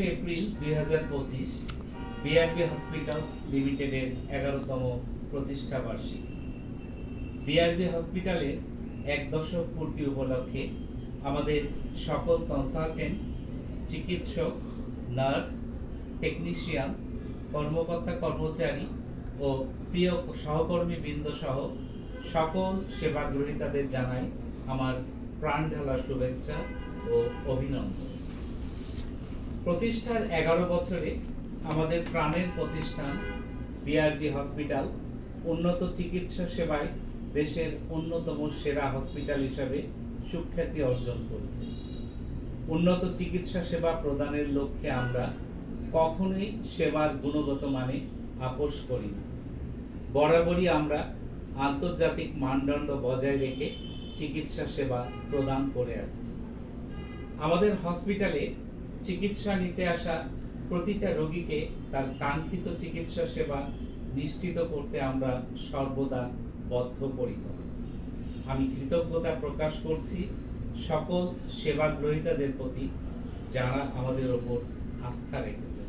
April 2025 BRB hospitals লিমিটেডের 11তম প্রতিষ্ঠা বার্ষিকী। বিআরবি হসপিটালের 1 দশক পূর্তি উপলক্ষে আমাদের সকল কনসালটেন্ট, চিকিৎসক, নার্স, টেকনিশিয়ান, কর্মকর্তা কর্মচারী ও প্রিয় সহকর্মী বৃন্দ সহ সকল সেবাগ্রহীতাদের জানাই আমার প্রাণঢালা শুভেচ্ছা ও অভিনন্দন। প্রতিষ্ঠার 11 বছরে আমাদের প্রাণের প্রতিষ্ঠান বিআরবি হসপিটাল উন্নত চিকিৎসা সেবায় দেশের অন্যতম সেরা হসপিটাল হিসাবে সুখ্যাতি অর্জন করেছে। উন্নত চিকিৎসা সেবা প্রদানের লক্ষ্যে আমরা কখনোই সেবার গুণগত মানে আপোস করি না। বরাবরই আমরা আন্তর্জাতিক মানদণ্ড বজায় রেখে চিকিৎসা সেবা প্রদান করে আসছি। আমাদের হসপিটালে চিকিৎসা নিতে আসা প্রতিটা রোগীকে তার কাঙ্ক্ষিত চিকিৎসা সেবা নিশ্চিত করতে আমরা সর্বদা বদ্ধপরিকর। আমি কৃতজ্ঞতা প্রকাশ করছি সকল সেবাগ্রহীতাদের প্রতি যারা আমাদের ওপর আস্থা রেখেছেন।